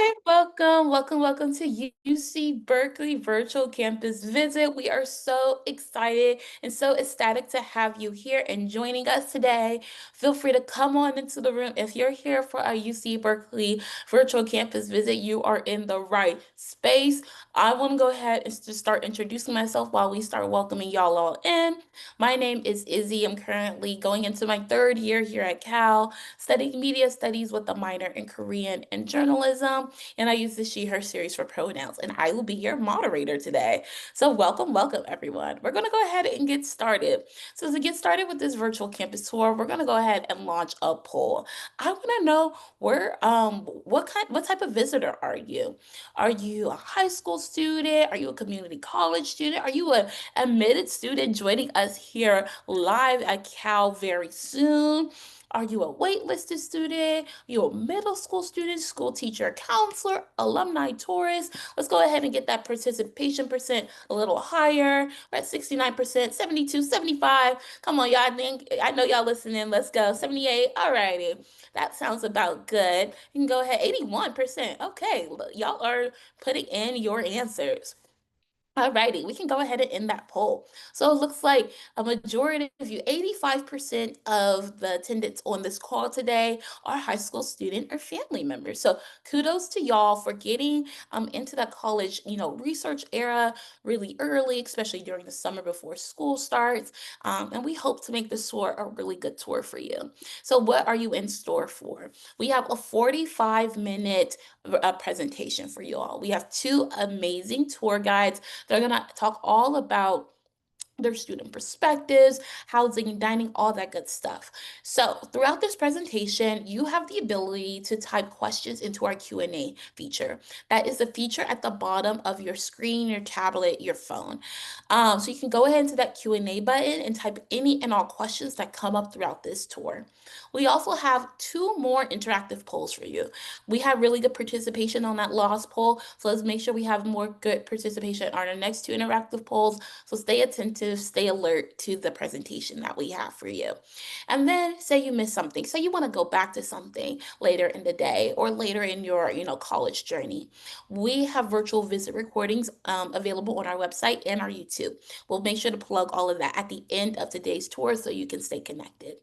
Hi, welcome to UC Berkeley Virtual Campus Visit. We are so excited and so ecstatic to have you here and joining us today. Feel free to come on into the room. If you're here for a UC Berkeley Virtual Campus Visit, you are in the right space. I want to go ahead and just start introducing myself while we start welcoming y'all all in. My name is Izzy. I'm currently going into my third year here at Cal, studying media studies with a minor in Korean and journalism. And I use the she, her series for pronouns. And I will be your moderator today. So, welcome, everyone. We're going to go ahead and get started. So, to get started with this virtual campus tour, we're going to go ahead and launch a poll. I want to know what type of visitor are you? Are you a high school student? Are you a community college student? Are you an admitted student joining us here live at Cal very soon? Are you a waitlisted student? Are you a middle school student, school teacher, counselor, alumni, tourist? Let's go ahead and get that participation percent a little higher. We're at 69%, 72, 75. Come on, y'all. I know y'all listening. Let's go. 78. All righty. That sounds about good. You can go ahead. 81%. Okay. Y'all are putting in your answers. Alrighty, we can go ahead and end that poll. So it looks like a majority of you, 85% of the attendants on this call today are high school student or family members. So kudos to y'all for getting into that college, research era really early, especially during the summer before school starts. And we hope to make this tour a really good tour for you. So what are you in store for? We have a 45-minute presentation for you all. We have two amazing tour guides. They're going to talk all about their student perspectives, housing and dining, all that good stuff. So throughout this presentation, you have the ability to type questions into our Q&A feature. That is a feature at the bottom of your screen, your tablet, your phone. So you can go ahead into that Q&A button and type any and all questions that come up throughout this tour. We also have two more interactive polls for you. We have really good participation on that last poll, so let's make sure we have more good participation on our next two interactive polls. So stay attentive, stay alert to the presentation that we have for you. And then say you missed something. Say you want to go back to something later in the day or later in your, college journey. We have virtual visit recordings available on our website and our YouTube. We'll make sure to plug all of that at the end of today's tour so you can stay connected.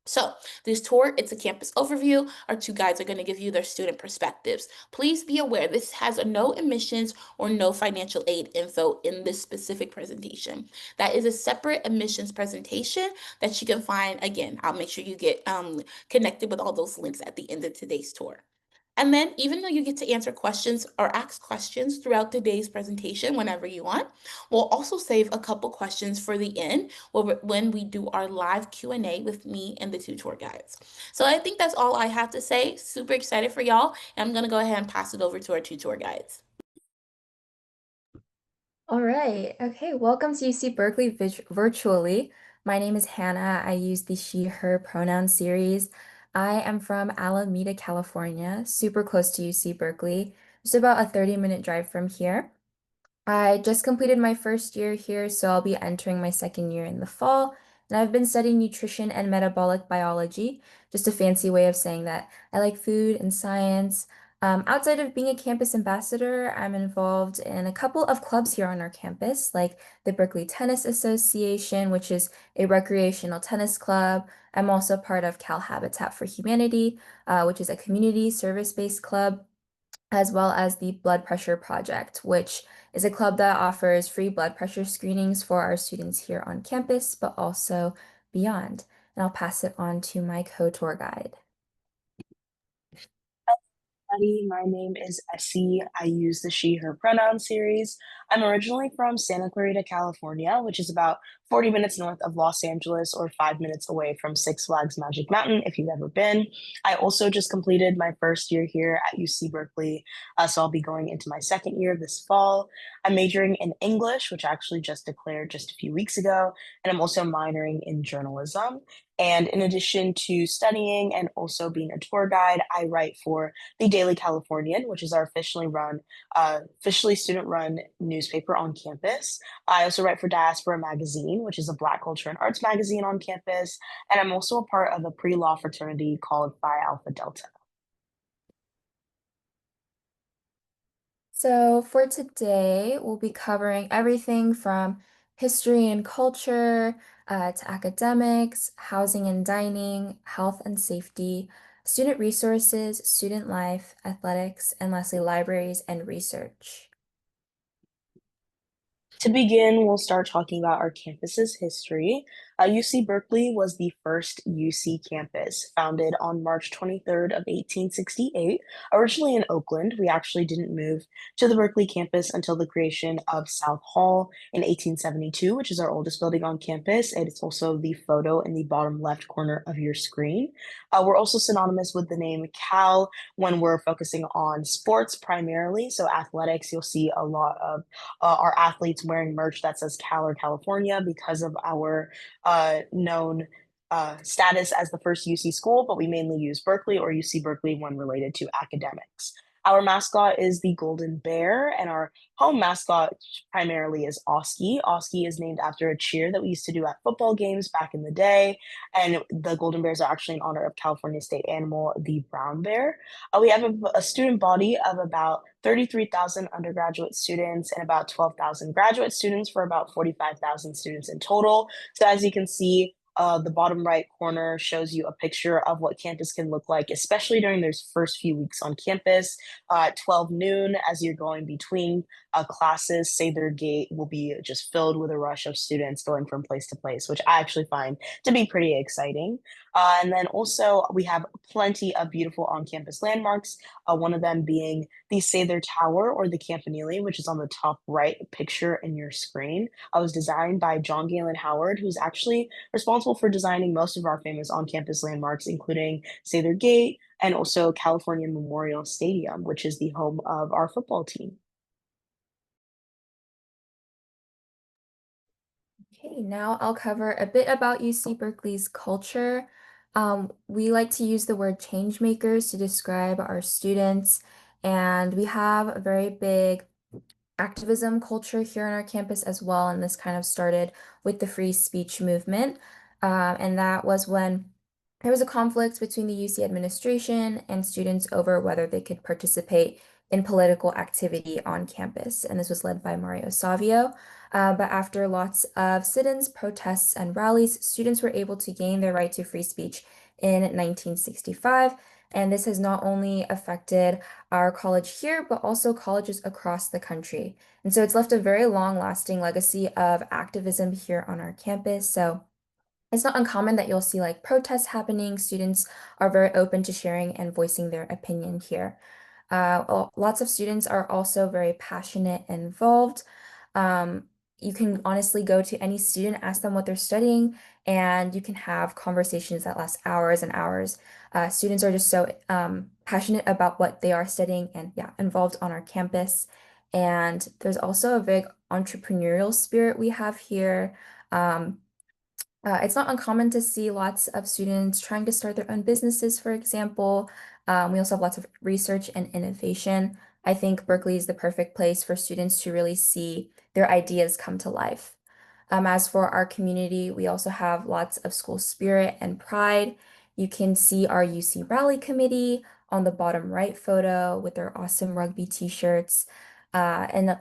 So this tour, it's a campus overview. Our two guides are going to give you their student perspectives. Please be aware this has a no admissions or no financial aid info in this specific presentation. That is a separate admissions presentation that you can find. Again, I'll make sure you get connected with all those links at the end of today's tour. And then, even though you get to answer questions or ask questions throughout today's presentation whenever you want, we'll also save a couple questions for the end when we do our live Q&A with me and the two tour guides. So I think that's all I have to say. Super excited for y'all. And I'm going to go ahead and pass it over to our two tour guides. All right. Okay. Welcome to UC Berkeley virtually. My name is Hannah. I use the she, her pronoun series. I am from Alameda, California, super close to UC Berkeley, just about a 30-minute drive from here. I just completed my first year here, so I'll be entering my second year in the fall. And I've been studying nutrition and metabolic biology, just a fancy way of saying that I like food and science. Outside of being a campus ambassador, I'm involved in a couple of clubs here on our campus, like the Berkeley Tennis Association, which is a recreational tennis club. I'm also part of Cal Habitat for Humanity, which is a community service-based club, as well as the Blood Pressure Project, which is a club that offers free blood pressure screenings for our students here on campus, but also beyond. And I'll pass it on to my co-tour guide. My name is Essie. I use the she, her pronoun series. I'm originally from Santa Clarita, California, which is about 40 minutes north of Los Angeles or 5 minutes away from Six Flags Magic Mountain, if you've ever been. I also just completed my first year here at UC Berkeley, so I'll be going into my second year this fall. I'm majoring in English, which I actually just declared just a few weeks ago, and I'm also minoring in journalism. And in addition to studying and also being a tour guide, I write for the Daily Californian, which is our officially student-run newspaper on campus. I also write for Diaspora Magazine, which is a Black culture and arts magazine on campus, and I'm also a part of a pre-law fraternity called Phi Alpha Delta. So for today, we'll be covering everything from history and culture, to academics, housing and dining, health and safety, student resources, student life, athletics, and lastly, libraries and research. To begin, we'll start talking about our campus's history. UC Berkeley was the first UC campus, founded on March 23rd of 1868. Originally in Oakland, we actually didn't move to the Berkeley campus until the creation of South Hall in 1872, which is our oldest building on campus. And it's also the photo in the bottom left corner of your screen. We're also synonymous with the name Cal when we're focusing on sports primarily. So athletics, you'll see a lot of our athletes wearing merch that says Cal or California because of our known status as the first UC school, but we mainly use Berkeley or UC Berkeley when related to academics. Our mascot is the Golden Bear, and our home mascot primarily is Oski. Oski is named after a cheer that we used to do at football games back in the day, and the Golden Bears are actually in honor of California state animal, the brown bear. We have a student body of about 33,000 undergraduate students and about 12,000 graduate students for about 45,000 students in total. So as you can see, the bottom right corner shows you a picture of what campus can look like, especially during those first few weeks on campus. At 12 noon, as you're going between classes, Sather Gate will be just filled with a rush of students going from place to place, which I actually find to be pretty exciting. And then also, we have plenty of beautiful on campus landmarks, one of them being the Sather Tower or the Campanile, which is on the top right picture in your screen. Was designed by John Galen Howard, who's actually responsible for designing most of our famous on campus landmarks, including Sather Gate and also California Memorial Stadium, which is the home of our football team. Okay, now I'll cover a bit about UC Berkeley's culture. We like to use the word change makers to describe our students, and we have a very big activism culture here on our campus as well. And this kind of started with the free speech movement. And that was when there was a conflict between the UC administration and students over whether they could participate in political activity on campus. And this was led by Mario Savio. But after lots of sit-ins, protests, and rallies, students were able to gain their right to free speech in 1965. And this has not only affected our college here, but also colleges across the country. And so it's left a very long-lasting legacy of activism here on our campus. So it's not uncommon that you'll see like protests happening. Students are very open to sharing and voicing their opinion here. Lots of students are also very passionate and involved. Um, you can honestly go to any student, ask them what they're studying, and you can have conversations that last hours and hours. Students are just so passionate about what they are studying and yeah, involved on our campus. And there's also a big entrepreneurial spirit we have here. Um, it's not uncommon to see lots of students trying to start their own businesses, for example. We also have lots of research and innovation. I think Berkeley is the perfect place for students to really see their ideas come to life. As for our community, we also have lots of school spirit and pride. You can see our UC Rally Committee on the bottom right photo with their awesome rugby t-shirts. And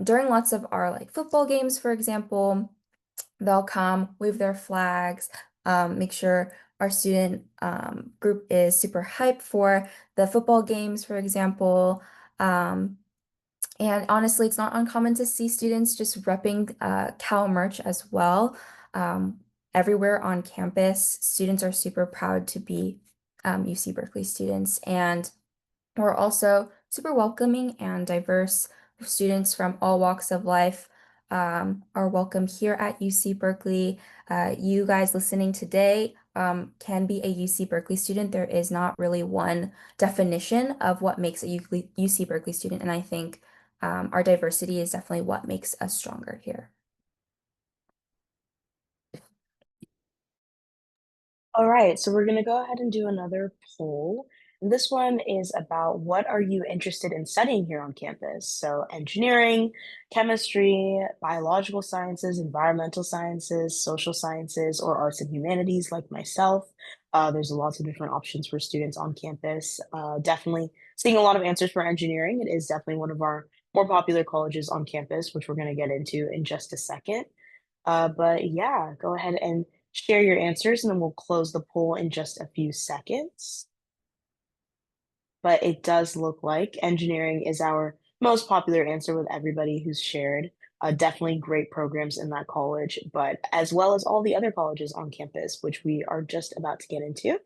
during lots of our like football games, for example, they'll come, wave their flags, make sure our student group is super hyped for the football games, for example. Um, and honestly, it's not uncommon to see students just repping Cal merch as well. Um, Everywhere on campus, students are super proud to be UC Berkeley students. And we're also super welcoming and diverse. Students from all walks of life are welcome here at UC Berkeley. You guys listening today can be a UC Berkeley student. There is not really one definition of what makes a UC Berkeley student, and I think our diversity is definitely what makes us stronger here. All right, so we're going to go ahead and do another poll. This one is about what are you interested in studying here on campus? So, engineering, chemistry, biological sciences, environmental sciences, social sciences, or arts and humanities, like myself. There's lots of different options for students on campus. Definitely seeing a lot of answers for engineering. It is definitely one of our more popular colleges on campus, which we're going to get into in just a second. But yeah, go ahead and share your answers, and then we'll close the poll in just a few seconds. But it does look like engineering is our most popular answer with everybody who's shared. Definitely great programs in that college, but as well as all the other colleges on campus, which we are just about to get into.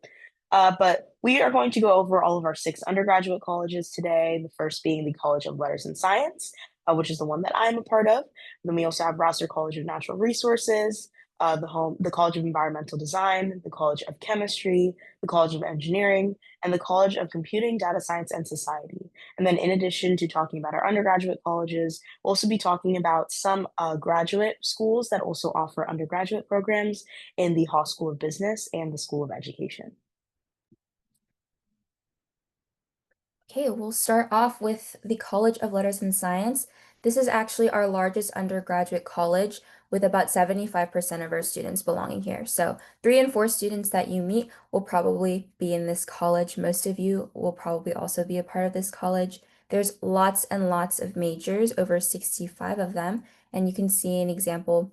But we are going to go over all of our six undergraduate colleges today, the first being the College of Letters and Science, which is the one that I'm a part of. Then we also have Vassar College of Natural Resources, the College of Environmental Design, the College of Chemistry, the College of Engineering, and the College of Computing, Data Science, and Society. And then in addition to talking about our undergraduate colleges, we'll also be talking about some graduate schools that also offer undergraduate programs in the Haas School of Business and the School of Education. Okay, we'll start off with the College of Letters and Science. This is actually our largest undergraduate college with about 75% of our students belonging here. So 3 and 4 students that you meet will probably be in this college. Most of you will probably also be a part of this college. There's lots and lots of majors, over 65 of them, and you can see an examples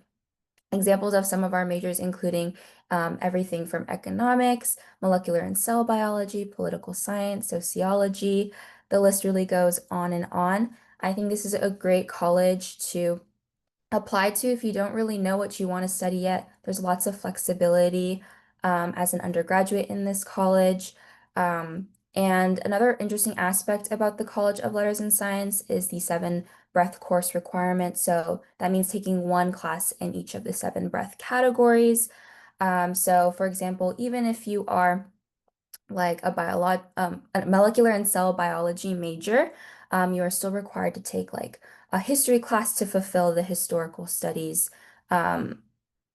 of some of our majors, including everything from economics, molecular and cell biology, political science, sociology. The list really goes on and on. I think this is a great college to apply to if you don't really know what you want to study yet. There's lots of flexibility as an undergraduate in this college. And another interesting aspect about the College of Letters and Science is the 7 breadth course requirement. So that means taking 1 class in each of the 7 breadth categories. So for example, even if you are like a molecular and cell biology major, you are still required to take like a history class to fulfill the historical studies um,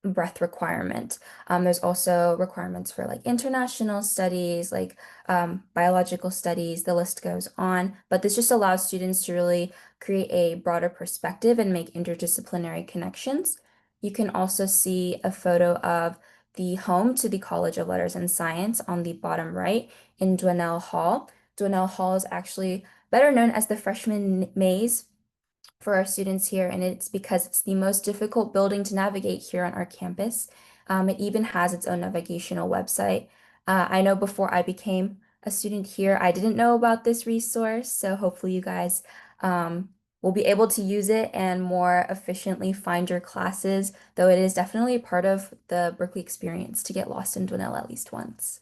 breadth requirement. There's also requirements for like international studies, like biological studies, the list goes on. But this just allows students to really create a broader perspective and make interdisciplinary connections. You can also see a photo of the home to the College of Letters and Science on the bottom right in Dwinell Hall. Dwinell Hall is actually better known as the freshman maze for our students here, and it's because it's the most difficult building to navigate here on our campus. It even has its own navigational website. I know before I became a student here, I didn't know about this resource, so hopefully you guys will be able to use it and more efficiently find your classes, though it is definitely a part of the Berkeley experience to get lost in Dwinell at least once.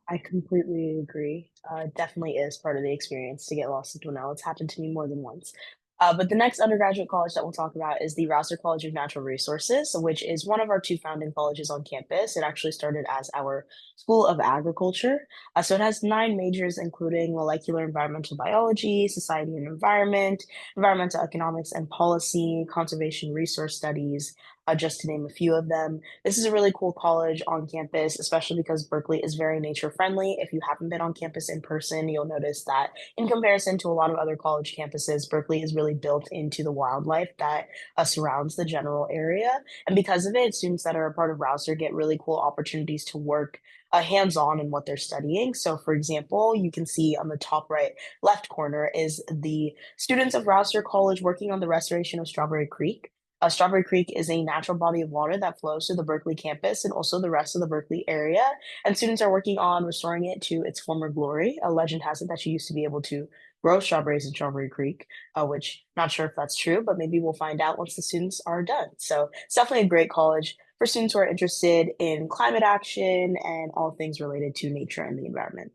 I completely agree. Definitely is part of the experience to get lost in Dwinell. It's happened to me more than once. But the next undergraduate college that we'll talk about is the Rouser College of Natural Resources, which is one of our two founding colleges on campus. It actually started as our School of Agriculture. So it has 9 majors, including molecular environmental biology, society and environment, environmental economics and policy, conservation resource studies, just to name a few of them. This is a really cool college on campus, especially because Berkeley is very nature friendly. If you haven't been on campus in person, you'll notice that in comparison to a lot of other college campuses, Berkeley is really built into the wildlife that surrounds the general area. And because of it, students that are a part of Rouser get really cool opportunities to work hands-on in what they're studying. So for example, you can see on the top right left corner is the students of Rouser College working on the restoration of Strawberry Creek. Strawberry Creek is a natural body of water that flows through the Berkeley campus and also the rest of the Berkeley area. And students are working on restoring it to its former glory. A legend has it that you used to be able to grow strawberries in Strawberry Creek, which not sure if that's true, but maybe we'll find out once the students are done. So it's definitely a great college for students who are interested in climate action and all things related to nature and the environment.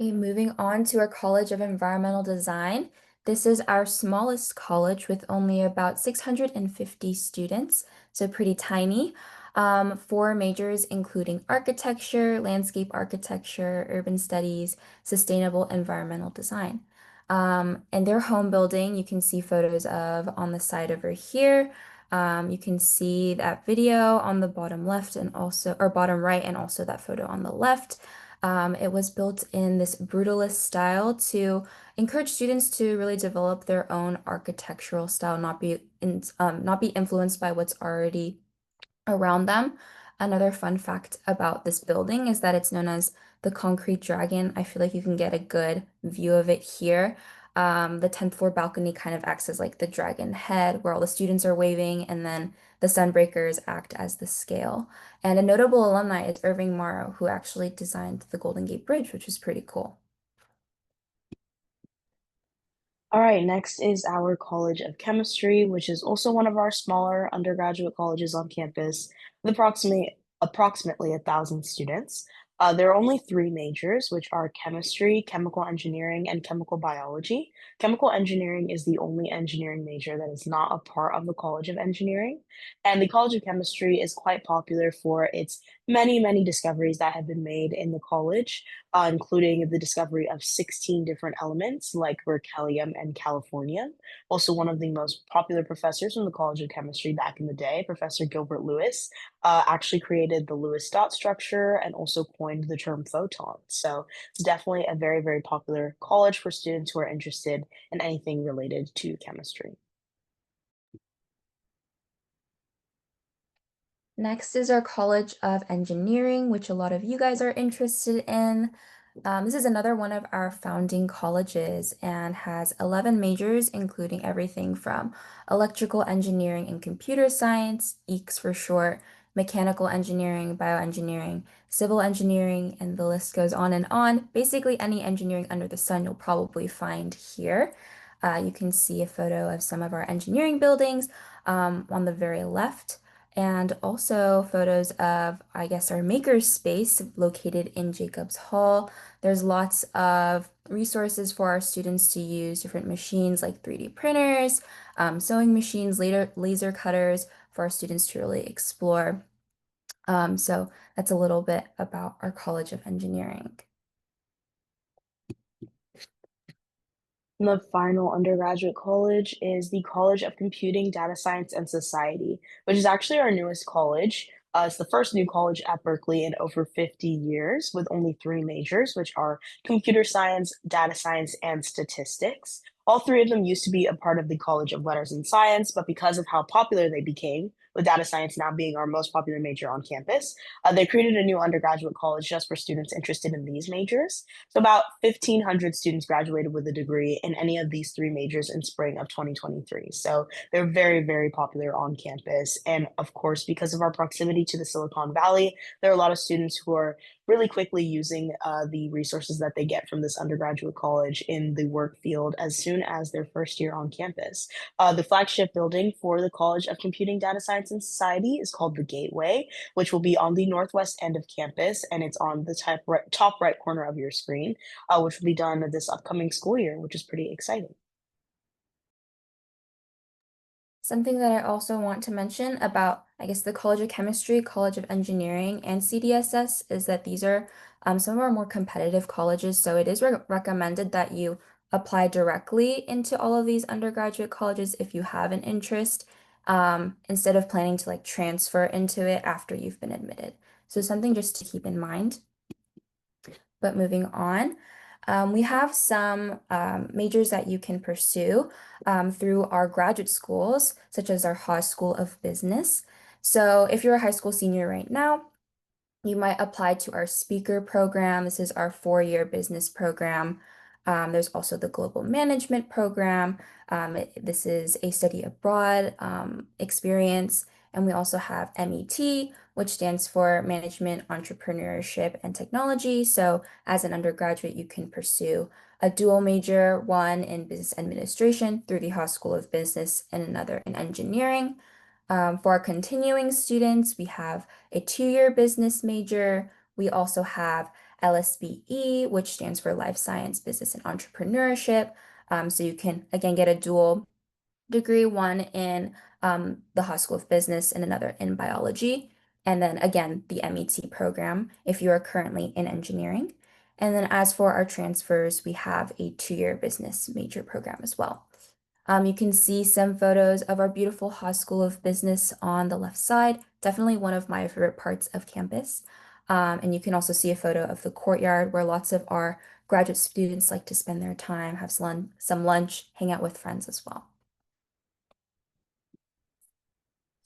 Okay, moving on to our College of Environmental Design. This is our smallest college with only about 650 students, so pretty tiny. 4 majors including architecture, landscape architecture, urban studies, sustainable environmental design. And their home building, you can see photos of on the side over here. You can see that video on the bottom left and also, or bottom right, and also that photo on the left. It was built in this brutalist style to encourage students to really develop their own architectural style, not be influenced by what's already around them. Another fun fact about this building is that it's known as the Concrete Dragon. I feel like you can get a good view of it here. The 10th floor balcony kind of acts as like the dragon head where all the students are waving, and then the sunbreakers act as the scale. And a notable alumni is Irving Morrow, who actually designed the Golden Gate Bridge, which is pretty cool. All right, next is our College of Chemistry, which is also one of our smaller undergraduate colleges on campus with approximately 1,000 students. There are only three majors, which are chemistry, chemical engineering, and chemical biology. Chemical engineering is the only engineering major that is not a part of the College of Engineering. And the College of Chemistry is quite popular for its many, many discoveries that have been made in the college, including the discovery of 16 different elements like berkelium and californium. Also, one of the most popular professors from the College of Chemistry back in the day, Professor Gilbert Lewis, actually created the Lewis dot structure and also coined the term photon. So it's definitely a very, very popular college for students who are interested in anything related to chemistry. Next is our College of Engineering, which a lot of you guys are interested in. This is another one of our founding colleges and has 11 majors, including everything from electrical engineering and computer science, EECS for short, mechanical engineering, bioengineering, civil engineering, and the list goes on and on. Basically, any engineering under the sun you'll probably find here. You can see a photo of some of our engineering buildings on the very left, and also photos of, I guess, our maker's space located in Jacobs Hall. There's lots of resources for our students to use, different machines like 3D printers, sewing machines, laser cutters for our students to really explore. So that's a little bit about our College of Engineering. And the final undergraduate college is the College of Computing, Data Science, and Society, which is actually our newest college. It's the first new college at Berkeley in over 50 years, with only three majors, which are computer science, data science, and statistics. All three of them used to be a part of the College of Letters and Science, but because of how popular they became, with data science now being our most popular major on campus, they created a new undergraduate college just for students interested in these majors. So about 1,500 students graduated with a degree in any of these three majors in spring of 2023. So they're very, very popular on campus. And of course, because of our proximity to the Silicon Valley, there are a lot of students who are really quickly using the resources that they get from this undergraduate college in the work field as soon as their first year on campus. The flagship building for the College of Computing, Data Science, and Society is called the Gateway, which will be on the northwest end of campus, and it's on the top right corner of your screen, which will be done this upcoming school year, which is pretty exciting. Something that I also want to mention about, I guess, the College of Chemistry, College of Engineering, and CDSS is that these are some of our more competitive colleges. So it is recommended that you apply directly into all of these undergraduate colleges if you have an interest, instead of planning to like transfer into it after you've been admitted. So something just to keep in mind. But moving on, we have some majors that you can pursue through our graduate schools, such as our Haas School of Business. So if you're a high school senior right now, you might apply to our speaker program. This is our 4-year business program. There's also the global management program. This is a study abroad experience. And we also have MET, which stands for Management, Entrepreneurship, and Technology. So as an undergraduate, you can pursue a dual major, one in business administration through the Haas School of Business and another in engineering. For our continuing students, we have a 2-year business major. We also have LSBE, which stands for Life Science, Business, and Entrepreneurship. So you can, again, get a dual degree, one in the Haas School of Business and another in biology. And then again, the MET program if you are currently in engineering. And then as for our transfers, we have a 2-year business major program as well. You can see some photos of our beautiful Haas School of Business on the left side. Definitely one of my favorite parts of campus. And you can also see a photo of the courtyard where lots of our graduate students like to spend their time, have some lunch, hang out with friends as well.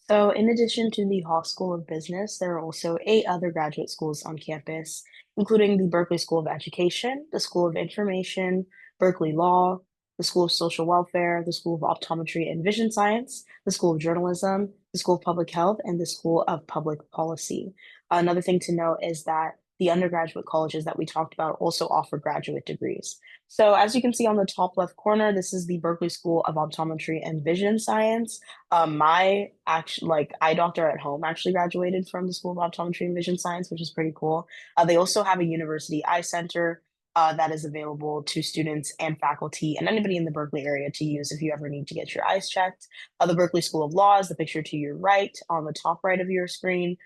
So, in addition to the Haas School of Business, there are also 8 other graduate schools on campus, including the Berkeley School of Education, the School of Information, Berkeley Law, the School of Social Welfare, the School of Optometry and Vision Science, the School of Journalism, the School of Public Health, and the School of Public Policy. Another thing to note is that the undergraduate colleges that we talked about also offer graduate degrees. So, as you can see on the top left corner, this is the Berkeley School of Optometry and Vision Science. My actual like eye doctor at home actually graduated from the School of Optometry and Vision Science, which is pretty cool. They also have a university eye center that is available to students and faculty and anybody in the Berkeley area to use if you ever need to get your eyes checked. The Berkeley School of Law is the picture to your right on the top right of your screen.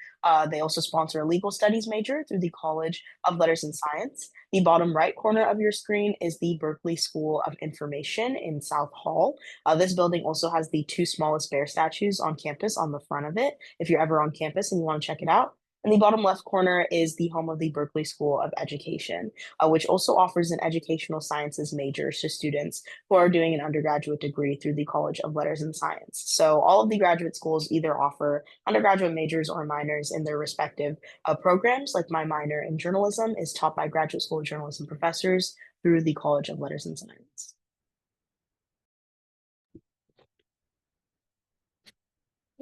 They also sponsor a legal studies major through the College of Letters and Science. The bottom right corner of your screen is the Berkeley School of Information in South Hall. This building also has the 2 smallest bear statues on campus on the front of it, if you're ever on campus and you want to check it out. And the bottom left corner is the home of the Berkeley School of Education, which also offers an educational sciences major to students who are doing an undergraduate degree through the College of Letters and Science. So all of the graduate schools either offer undergraduate majors or minors in their respective programs. Like my minor in journalism is taught by graduate school journalism professors through the College of Letters and Science.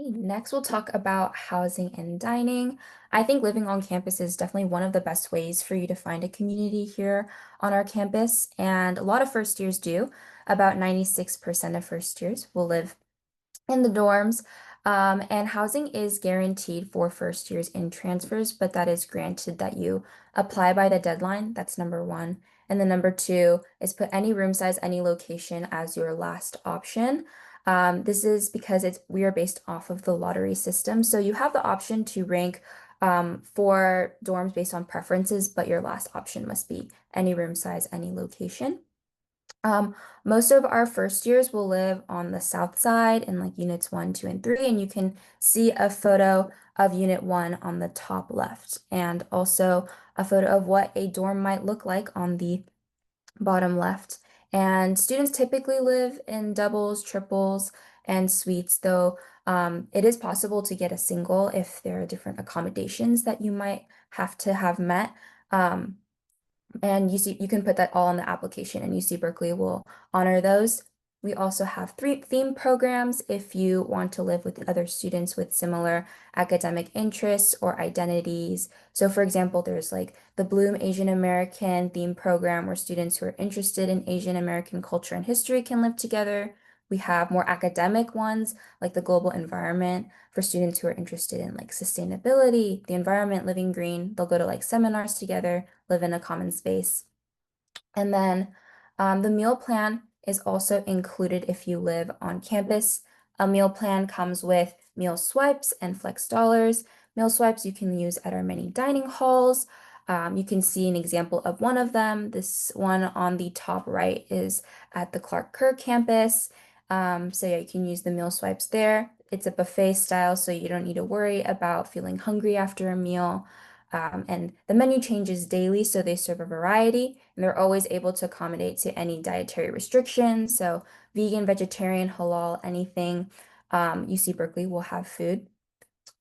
Next, we'll talk about housing and dining. I think living on campus is definitely one of the best ways for you to find a community here on our campus, and a lot of first years do. About 96% of first years will live in the dorms. And housing is guaranteed for first years in transfers, but that is granted that you apply by the deadline. That's number one. And then number two is put any room size, any location as your last option. This is because we are based off of the lottery system. So you have the option to rank for dorms based on preferences, but your last option must be any room size, any location. Um, Most of our first years will live on the south side in like units 1, 2, and 3, and you can see a photo of unit 1 on the top left, and also a photo of what a dorm might look like on the bottom left. And students typically live in doubles, triples, and suites, though it is possible to get a single if there are different accommodations that you might have to have met. Um, and you can put that all in the application, and UC Berkeley will honor those. We also have 3 theme programs if you want to live with other students with similar academic interests or identities. So for example, there's like the Bloom Asian American theme program where students who are interested in Asian American culture and history can live together. We have more academic ones like the global environment for students who are interested in like sustainability, the environment, living green. They'll go to like seminars together, live in a common space. And then the meal plan is also included if you live on campus. A meal plan comes with meal swipes and flex dollars. Meal swipes you can use at our many dining halls. You can see an example of one of them. This one on the top right is at the Clark Kerr campus. So yeah, you can use the meal swipes there. It's a buffet style, so you don't need to worry about feeling hungry after a meal. And the menu changes daily, so they serve a variety, and they're always able to accommodate to any dietary restrictions. So vegan, vegetarian, halal, anything. UC Berkeley will have food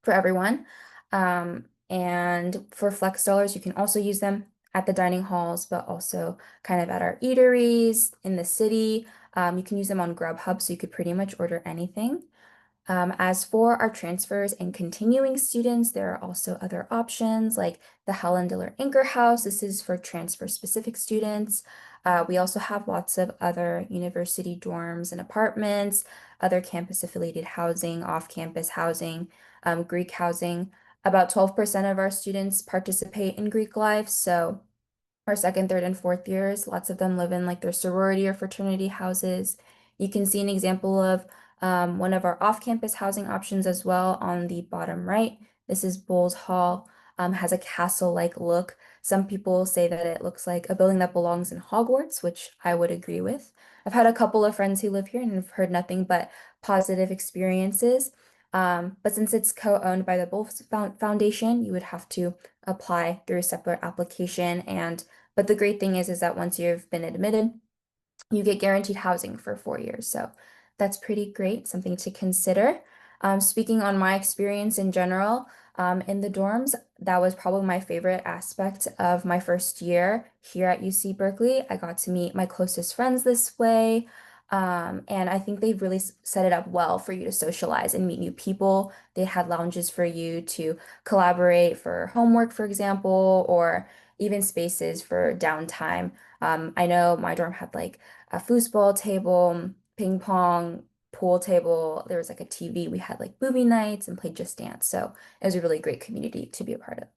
for everyone. And for flex dollars, you can also use them at the dining halls, but also kind of at our eateries in the city. You can use them on Grubhub, so you could pretty much order anything. As for our transfers and continuing students, there are also other options like the Helen Diller Anchor House. This is for transfer specific students. We also have lots of other university dorms and apartments, other campus affiliated housing, off-campus housing, Greek housing. About 12% of our students participate in Greek life. So our second, third, and fourth years, lots of them live in like their sorority or fraternity houses. You can see an example of one of our off-campus housing options as well on the bottom right. This is Bowles Hall. has a castle-like look. Some people say that it looks like a building that belongs in Hogwarts, which I would agree with. I've had a couple of friends who live here and have heard nothing but positive experiences. But since it's co-owned by the Bowles Foundation, you would have to apply through a separate application. But the great thing is that once you've been admitted, you get guaranteed housing for 4 years. So that's pretty great, something to consider. Speaking on my experience in general, in the dorms, that was probably my favorite aspect of my first year here at UC Berkeley. I got to meet my closest friends this way. And I think they've really set it up well for you to socialize and meet new people. They had lounges for you to collaborate for homework, for example, or even spaces for downtime. I know my dorm had like a foosball table, ping pong, pool table. There was like a TV. We had like movie nights and played Just Dance. So it was a really great community to be a part of.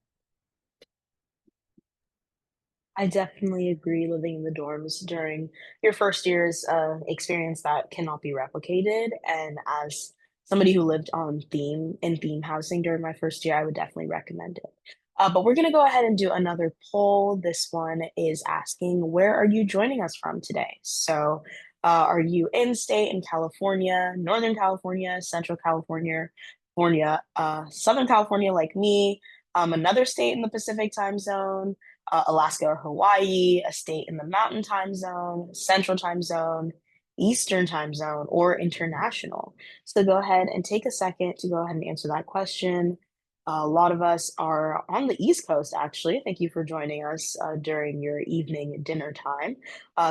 I definitely agree. Living in the dorms during your first year's experience that cannot be replicated. And as somebody who lived on theme in theme housing during my first year, I would definitely recommend it. But we're going to go ahead and do another poll. This one is asking, where are you joining us from today? So, are you in state in California, Northern California, Central California, Southern California, like me, another state in the Pacific time zone? Alaska or Hawaii, a state in the Mountain Time Zone, Central Time Zone, Eastern Time Zone, or international. So go ahead and take a second to go ahead and answer that question. A lot of us are on the East Coast, actually. Thank you for joining us during your evening dinner time.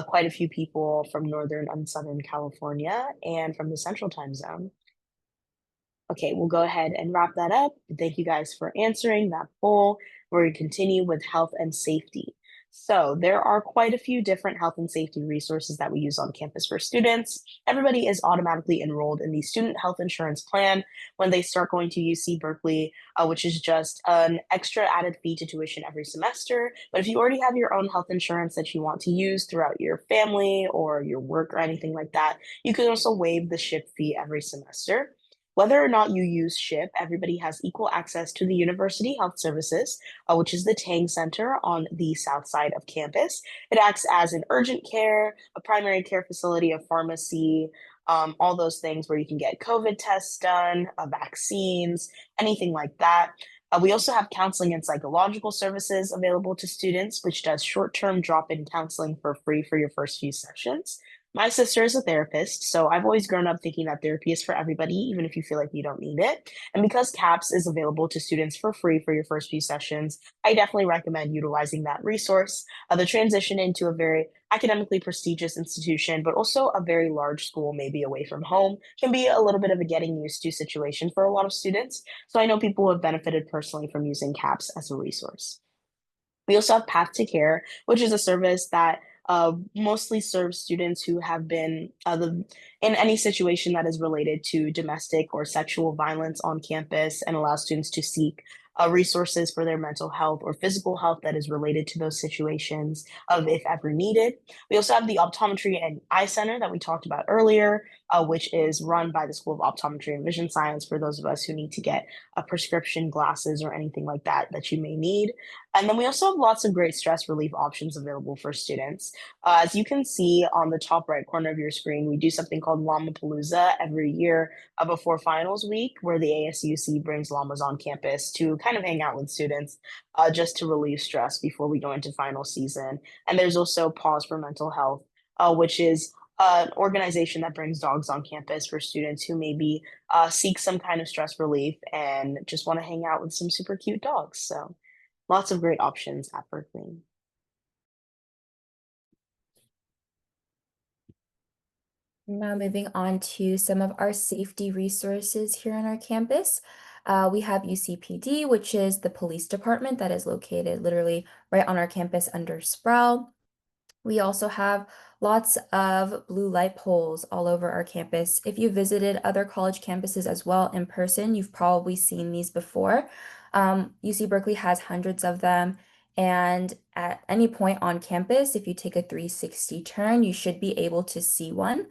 Quite a few people from Northern and Southern California and from the Central Time Zone. Okay, we'll go ahead and wrap that up. Thank you guys for answering that poll. We're going to continue with health and safety. So there are quite a few different health and safety resources that we use on campus for students. Everybody is automatically enrolled in the student health insurance plan when they start going to UC Berkeley, which is just an extra added fee to tuition every semester. But if you already have your own health insurance that you want to use throughout your family or your work or anything like that, you can also waive the ship fee every semester. Whether or not you use SHIP, everybody has equal access to the University Health Services, which is the Tang Center on the south side of campus. It acts as an urgent care, a primary care facility, a pharmacy, all those things where you can get COVID tests done, vaccines, anything like that. We also have counseling and psychological services available to students, which does short-term drop-in counseling for free for your first few sessions. My sister is a therapist, so I've always grown up thinking that therapy is for everybody, even if you feel like you don't need it. And because CAPS is available to students for free for your first few sessions, I definitely recommend utilizing that resource. The transition into a very academically prestigious institution, but also a very large school, maybe away from home, can be a little bit of a getting used to situation for a lot of students. So I know people who have benefited personally from using CAPS as a resource. We also have Path to Care, which is a service that mostly serves students who have been in any situation that is related to domestic or sexual violence on campus and allows students to seek resources for their mental health or physical health that is related to those situations of if ever needed. We also have the Optometry and Eye Center that we talked about earlier, which is run by the School of Optometry and Vision Science for those of us who need to get a prescription glasses or anything like that that you may need. And then we also have lots of great stress relief options available for students. As you can see on the top right corner of your screen, we do something called Llama-palooza every year before finals week, where the ASUC brings llamas on campus to kind of hang out with students just to relieve stress before we go into final season. And there's also Pause for Mental Health, which is an organization that brings dogs on campus for students who maybe seek some kind of stress relief and just want to hang out with some super cute dogs. So lots of great options at Berkeley. Now moving on to some of our safety resources here on our campus. We have UCPD, which is the police department that is located literally right on our campus under Sproul. We also have lots of blue light poles all over our campus. If you visited other college campuses as well in person, you've probably seen these before. UC Berkeley has hundreds of them. And at any point on campus, if you take a 360 turn, you should be able to see one.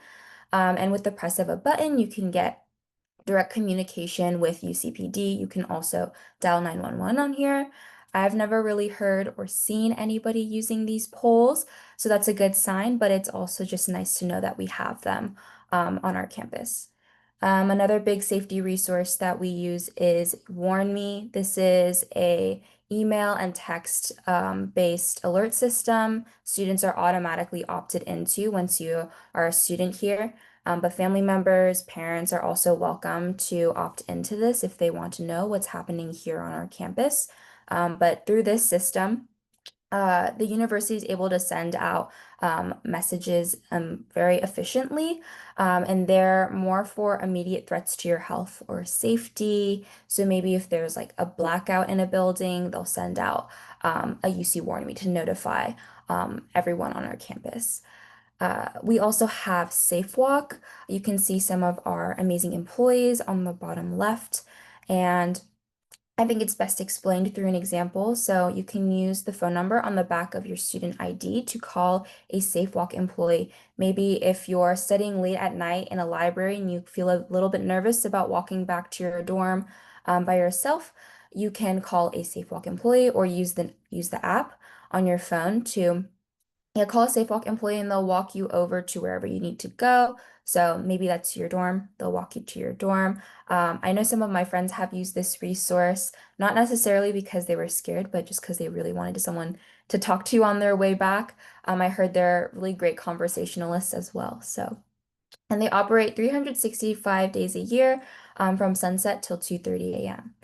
And with the press of a button, you can get direct communication with UCPD. You can also dial 911 on here. I've never really heard or seen anybody using these polls, so that's a good sign, but it's also just nice to know that we have them on our campus. Another big safety resource that we use is Warn Me. This is a email and text based alert system. Students are automatically opted into once you are a student here. But family members, parents are also welcome to opt into this if they want to know what's happening here on our campus. But through this system, the university is able to send out messages very efficiently, and they're more for immediate threats to your health or safety. So maybe if there's like a blackout in a building, they'll send out a UC Warn Me to notify everyone on our campus. We also have Safe Walk. You can see some of our amazing employees on the bottom left. And I think it's best explained through an example. So you can use the phone number on the back of your student ID to call a Safe Walk employee. Maybe if you're studying late at night in a library and you feel a little bit nervous about walking back to your dorm by yourself, you can call a Safe Walk employee or use the app on your phone to call a Safe Walk employee and they'll walk you over to wherever you need to go. So maybe that's your dorm. They'll walk you to your dorm. I know some of my friends have used this resource, not necessarily because they were scared, but just because they really wanted someone to talk to on their way back. I heard they're really great conversationalists as well. And they operate 365 days a year from sunset till 2:30 a.m.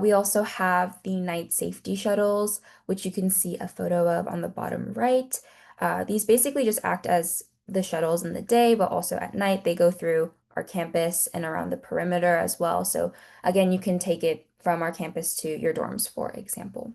We also have the night safety shuttles, which you can see a photo of on the bottom right. These basically just act as the shuttles in the day, but also at night they go through our campus and around the perimeter as well. So again, you can take it from our campus to your dorms, for example.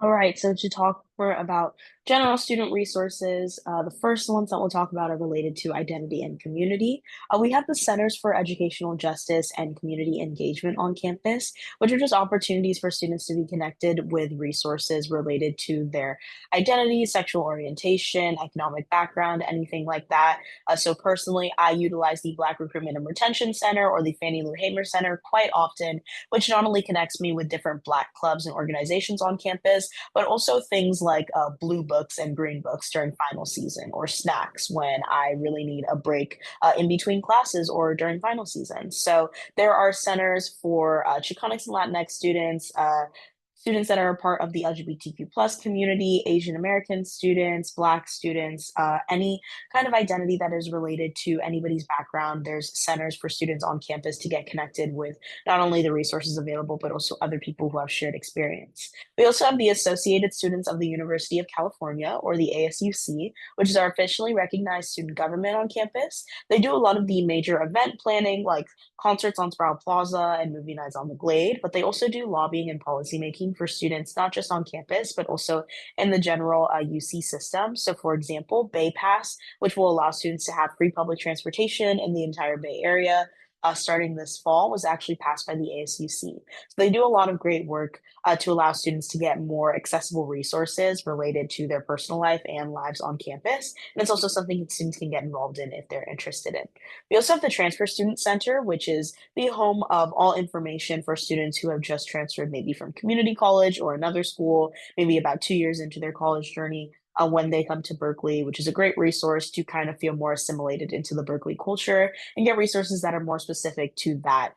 All right, so to talk more about general student resources, the first ones that we'll talk about are related to identity and community. We have the Centers for Educational Justice and Community Engagement on campus, which are just opportunities for students to be connected with resources related to their identity, sexual orientation, economic background, anything like that. So personally, I utilize the Black Recruitment and Retention Center or the Fannie Lou Hamer Center quite often, which not only connects me with different Black clubs and organizations on campus, but also things like blue books and green books during final season, or snacks when I really need a break in between classes or during final season. So there are centers for Chicanx and Latinx students. Students that are a part of the LGBTQ plus community, Asian American students, Black students, any kind of identity that is related to anybody's background. There's centers for students on campus to get connected with not only the resources available, but also other people who have shared experience. We also have the Associated Students of the University of California, or the ASUC, which is our officially recognized student government on campus. They do a lot of the major event planning, like concerts on Sprout Plaza and movie nights on the Glade, but they also do lobbying and policymaking for students, not just on campus, but also in the general UC system. So, for example, Bay Pass, which will allow students to have free public transportation in the entire Bay Area. Starting this fall was actually passed by the ASUC. So they do a lot of great work to allow students to get more accessible resources related to their personal life and lives on campus. And it's also something students can get involved in if they're interested in. We also have the Transfer Student Center, which is the home of all information for students who have just transferred maybe from community college or another school, maybe about 2 years into their college journey. When they come to Berkeley, which is a great resource to kind of feel more assimilated into the Berkeley culture and get resources that are more specific to that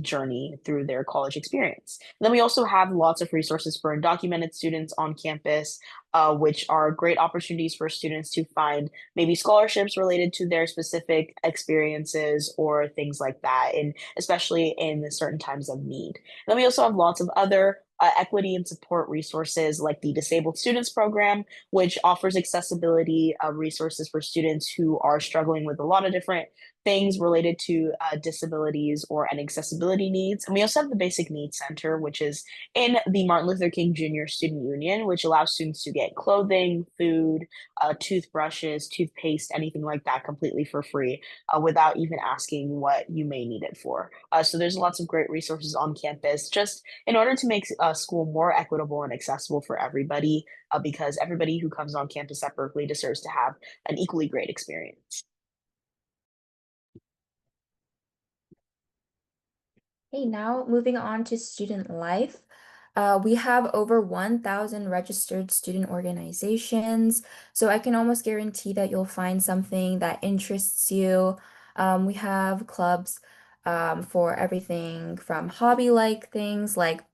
journey through their college experience. And then we also have lots of resources for undocumented students on campus, which are great opportunities for students to find maybe scholarships related to their specific experiences or things like that, and especially in certain times of need. And then we also have lots of other equity and support resources like the Disabled Students Program, which offers accessibility resources for students who are struggling with a lot of different things related to disabilities or accessibility needs. And we also have the Basic Needs Center, which is in the Martin Luther King Jr. Student Union, which allows students to get clothing, food, toothbrushes, toothpaste, anything like that completely for free without even asking what you may need it for. So there's lots of great resources on campus just in order to make school more equitable and accessible for everybody, because everybody who comes on campus at Berkeley deserves to have an equally great experience. Hey, now moving on to student life. We have over 1,000 registered student organizations, so I can almost guarantee that you'll find something that interests you. We have clubs for everything from hobby-like things like,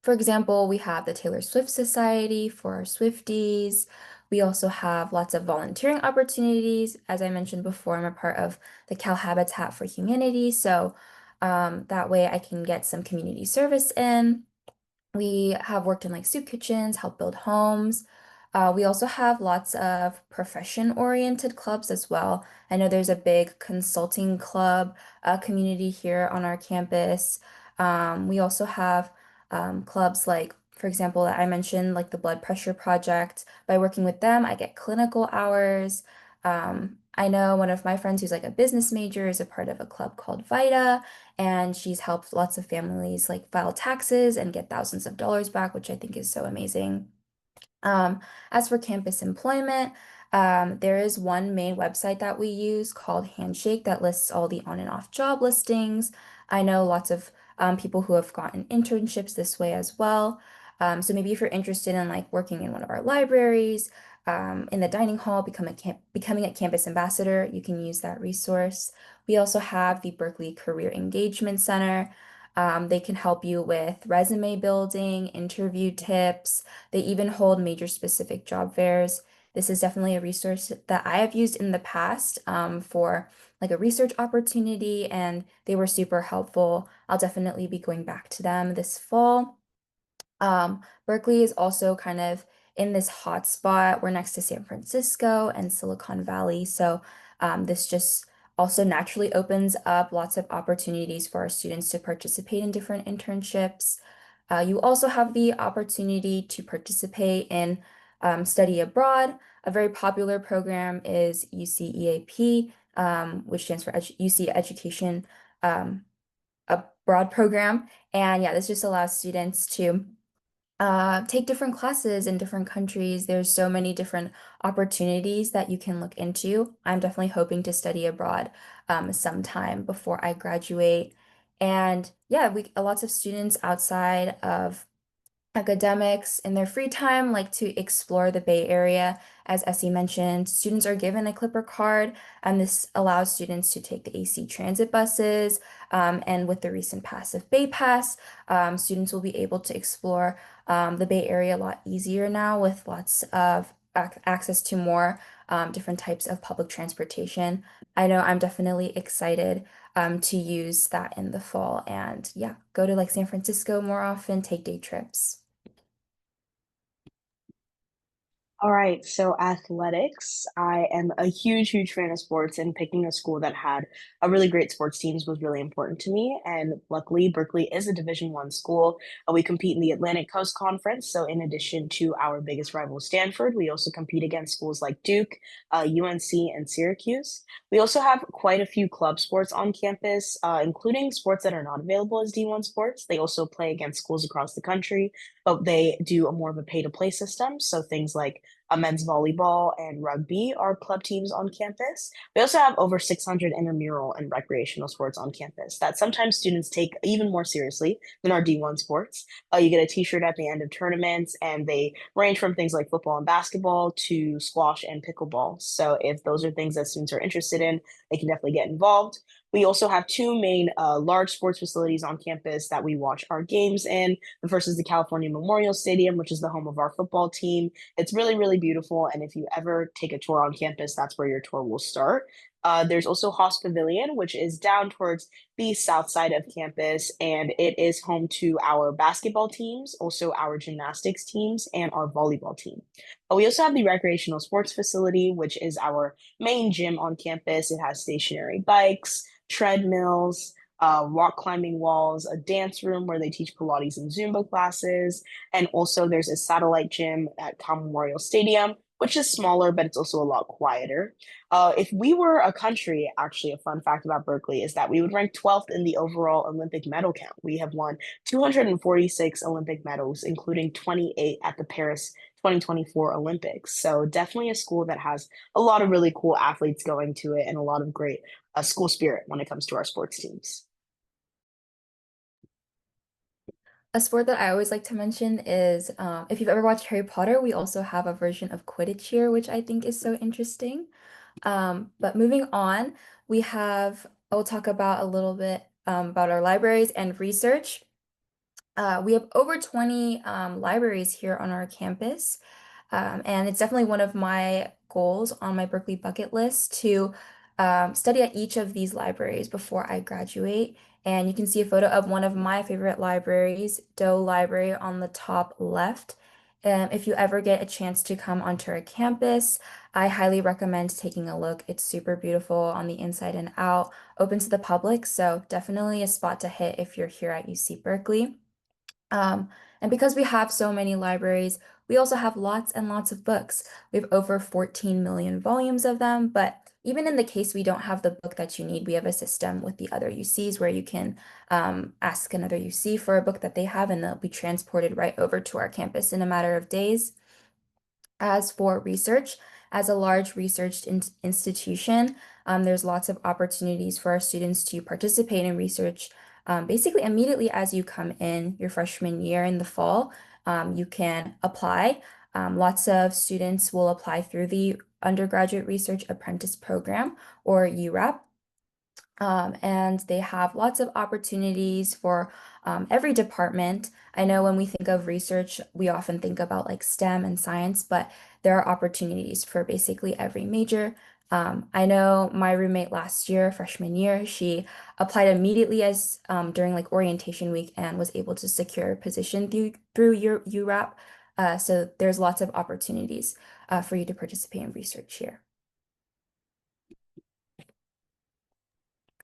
for example, we have the Taylor Swift Society for our Swifties. We also have lots of volunteering opportunities. As I mentioned before, I'm a part of the Cal Habitat for Humanity, so that way I can get some community service in. We have worked in like soup kitchens, helped build homes. We also have lots of profession-oriented clubs as well. I know there's a big consulting club community here on our campus. We also have clubs like, for example, I mentioned like the Blood Pressure Project. By working with them, I get clinical hours. I know one of my friends who's like a business major is a part of a club called VITA, and she's helped lots of families like file taxes and get thousands of dollars back, which I think is so amazing. Um, as for campus employment, there is one main website that we use called Handshake that lists all the on and off job listings. I know lots of people who have gotten internships this way as well. So maybe if you're interested in like working in one of our libraries, in the dining hall, becoming a campus ambassador, you can use that resource. We also have the Berkeley Career Engagement Center. They can help you with resume building, interview tips. They even hold major specific job fairs. This is definitely a resource that I have used in the past for like a research opportunity, and they were super helpful. I'll definitely be going back to them this fall. Berkeley is also kind of in this hot spot. We're next to San Francisco and Silicon Valley. So this just also naturally opens up lots of opportunities for our students to participate in different internships. You also have the opportunity to participate in study abroad. A very popular program is UCEAP, which stands for UC Education Abroad Program. And yeah, this just allows students to take different classes in different countries. There's so many different opportunities that you can look into. I'm definitely hoping to study abroad sometime before I graduate. And yeah, we lots of students outside of academics in their free time like to explore the Bay Area. As Essie mentioned, students are given a Clipper card, and this allows students to take the AC transit buses. And with the recent pass of Bay Pass, students will be able to explore the Bay Area a lot easier now with lots of access to more different types of public transportation. I know I'm definitely excited to use that in the fall and yeah, go to like San Francisco more often, take day trips. All right, so athletics. I am a huge, huge fan of sports, and picking a school that had a really great sports teams was really important to me. And luckily, Berkeley is a Division I school. We compete in the Atlantic Coast Conference. So, in addition to our biggest rival, Stanford, we also compete against schools like Duke, UNC, and Syracuse. We also have quite a few club sports on campus, including sports that are not available as D1 sports. They also play against schools across the country, but they do a more of a pay to play system. So, things like men's volleyball and rugby are club teams on campus. We also have over 600 intramural and recreational sports on campus that sometimes students take even more seriously than our D1 sports. You get a t-shirt at the end of tournaments, and they range from things like football and basketball to squash and pickleball. So if those are things that students are interested in, they can definitely get involved. We also have two main large sports facilities on campus that we watch our games in. The first is the California Memorial Stadium, which is the home of our football team. It's really, really beautiful. And if you ever take a tour on campus, that's where your tour will start. There's also Haas Pavilion, which is down towards the south side of campus, and it is home to our basketball teams, also our gymnastics teams, and our volleyball team. We also have the recreational sports facility, which is our main gym on campus. It has stationary bikes, treadmills, rock climbing walls, a dance room where they teach Pilates and Zumba classes, and also there's a satellite gym at Cal Memorial Stadium, which is smaller, but it's also a lot quieter. If we were a country, actually, a fun fact about Berkeley is that we would rank 12th in the overall Olympic medal count. We have won 246 Olympic medals, including 28 at the Paris 2024 Olympics. So definitely a school that has a lot of really cool athletes going to it and a lot of great school spirit when it comes to our sports teams. A sport that I always like to mention is if you've ever watched Harry Potter, we also have a version of Quidditch here, which I think is so interesting. But moving on, I will talk about a little bit about our libraries and research. We have over 20 libraries here on our campus, and it's definitely one of my goals on my Berkeley bucket list to study at each of these libraries before I graduate. And you can see a photo of one of my favorite libraries, Doe Library, on the top left. If you ever get a chance to come onto our campus, I highly recommend taking a look. It's super beautiful on the inside and out, open to the public, so definitely a spot to hit if you're here at UC Berkeley. Um, and because we have so many libraries, we also have lots and lots of books. We have over 14 million volumes of them, but even in the case we don't have the book that you need, we have a system with the other UCs where you can ask another UC for a book that they have, and they'll be transported right over to our campus in a matter of days. As for research, as a large research institution, there's lots of opportunities for our students to participate in research. Basically, immediately as you come in your freshman year in the fall, you can apply. Lots of students will apply through the Undergraduate Research Apprentice Program, or URAP. And they have lots of opportunities for every department. I know when we think of research, we often think about like STEM and science, but there are opportunities for basically every major. I know my roommate last year, freshman year, she applied immediately as during like orientation week and was able to secure a position through your URAP. So there's lots of opportunities for you to participate in research here.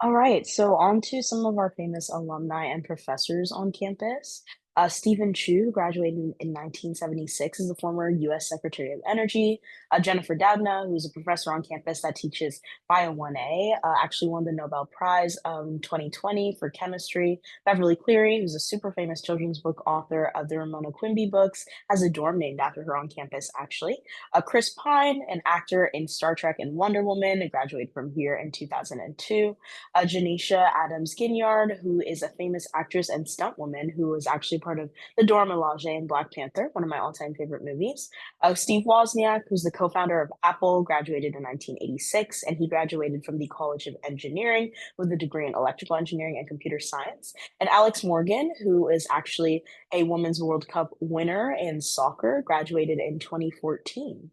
All right, so on to some of our famous alumni and professors on campus. Stephen Chu, who graduated in 1976, is the former U.S. Secretary of Energy. Jennifer Doudna, who's a professor on campus that teaches Bio 1A, actually won the Nobel Prize in 2020 for chemistry. Beverly Cleary, who's a super famous children's book author of the Ramona Quimby books, has a dorm named after her on campus, actually. Chris Pine, an actor in Star Trek and Wonder Woman, graduated from here in 2002. Janisha Adams Ginyard, who is a famous actress and stunt woman who was actually part of the Dora Milaje in Black Panther, one of my all-time favorite movies. Steve Wozniak, who's the co-founder of Apple, graduated in 1986, and he graduated from the College of Engineering with a degree in electrical engineering and computer science. And Alex Morgan, who is actually a Women's World Cup winner in soccer, graduated in 2014.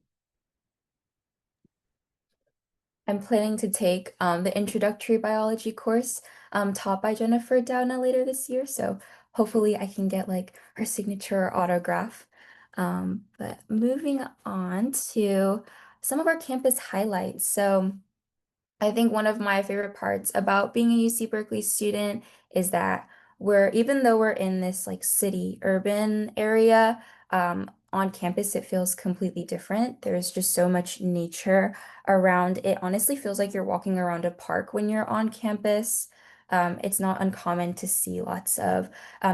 I'm planning to take the introductory biology course taught by Jennifer Doudna later this year. So hopefully I can get like her signature autograph. But moving on to some of our campus highlights. So I think one of my favorite parts about being a UC Berkeley student is that even though we're in this like city urban area, on campus it feels completely different. There's just so much nature around. It honestly feels like you're walking around a park when you're on campus. It's not uncommon to see lots of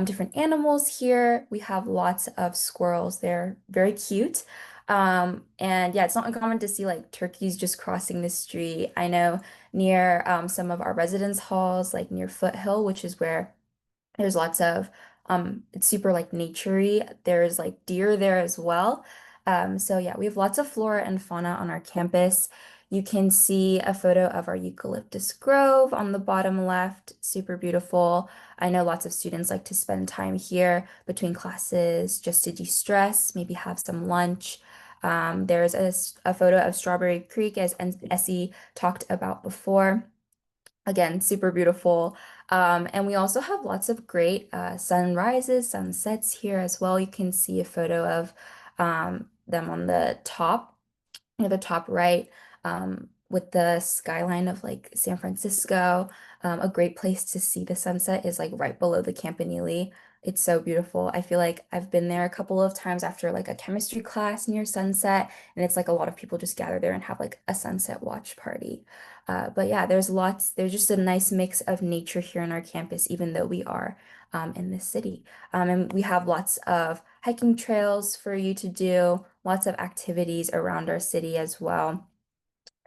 different animals here. We have lots of squirrels. They're very cute. And yeah, it's not uncommon to see like turkeys just crossing the street. I know near some of our residence halls, like near Foothill, which is where there's lots of it's super like naturey. There's like deer there as well. So yeah, we have lots of flora and fauna on our campus. You can see a photo of our eucalyptus grove on the bottom left. Super beautiful. I know lots of students like to spend time here between classes just to de-stress, maybe have some lunch. There's a photo of Strawberry Creek, as Essie talked about before. Again, super beautiful. And we also have lots of great sunrises, sunsets here as well. You can see a photo of them on the top, near the top right, with the skyline of like San Francisco. A great place to see the sunset is like right below the Campanile. It's so beautiful. I feel like I've been there a couple of times after like a chemistry class near sunset, and it's like a lot of people just gather there and have like a sunset watch party. But yeah, there's just a nice mix of nature here on our campus, even though we are in this city. And we have lots of hiking trails for you to do, lots of activities around our city as well.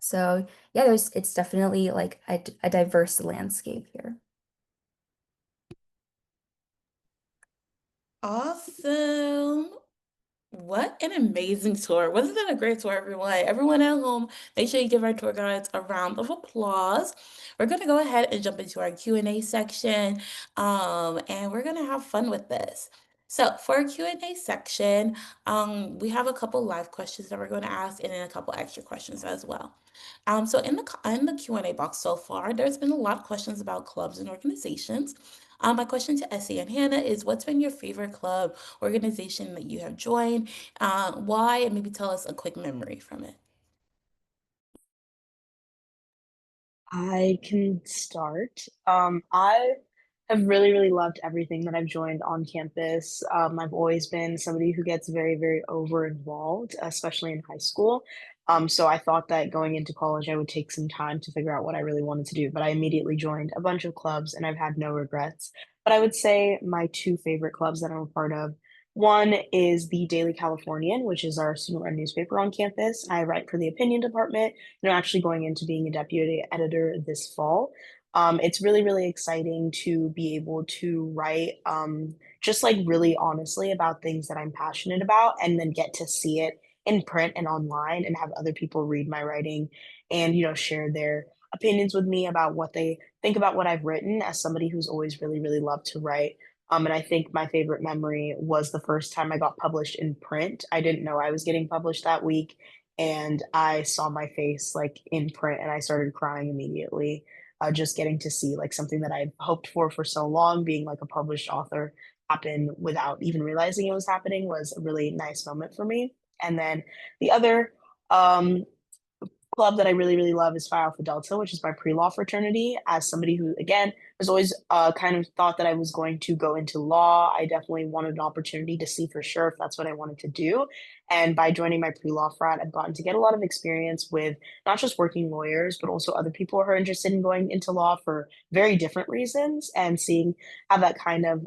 So yeah, it's definitely like a diverse landscape here. Awesome. What an amazing tour. Wasn't that a great tour, everyone? Everyone at home, make sure you give our tour guides a round of applause. We're going to go ahead and jump into our Q&A section, and we're going to have fun with this. So for our Q&A section, we have a couple live questions that we're going to ask and then a couple extra questions as well. So in the Q&A box so far, there's been a lot of questions about clubs and organizations. My question to Essie and Hannah is, what's been your favorite club organization that you have joined? Why? And maybe tell us a quick memory from it. I can start. I have really, really loved everything that I've joined on campus. I've always been somebody who gets very, very over involved, especially in high school. So I thought that going into college, I would take some time to figure out what I really wanted to do, but I immediately joined a bunch of clubs and I've had no regrets. But I would say my two favorite clubs that I'm a part of. One is the Daily Californian, which is our student-run newspaper on campus. I write for the opinion department, and I'm actually going into being a deputy editor this fall. It's really, really exciting to be able to write just like really honestly about things that I'm passionate about and then get to see it in print and online and have other people read my writing and, share their opinions with me about what they think about what I've written as somebody who's always really, really loved to write. And I think my favorite memory was the first time I got published in print. I didn't know I was getting published that week. And I saw my face like in print and I started crying immediately. Just getting to see like something that I've hoped for so long, being like a published author, happen without even realizing it was happening was a really nice moment for me. And then the other um, club that I really, really love is Phi Alpha Delta, which is my pre-law fraternity. As somebody who, again, has always kind of thought that I was going to go into law, I definitely wanted an opportunity to see for sure if that's what I wanted to do. And by joining my pre-law frat, I've gotten to get a lot of experience with not just working lawyers, but also other people who are interested in going into law for very different reasons and seeing how that kind of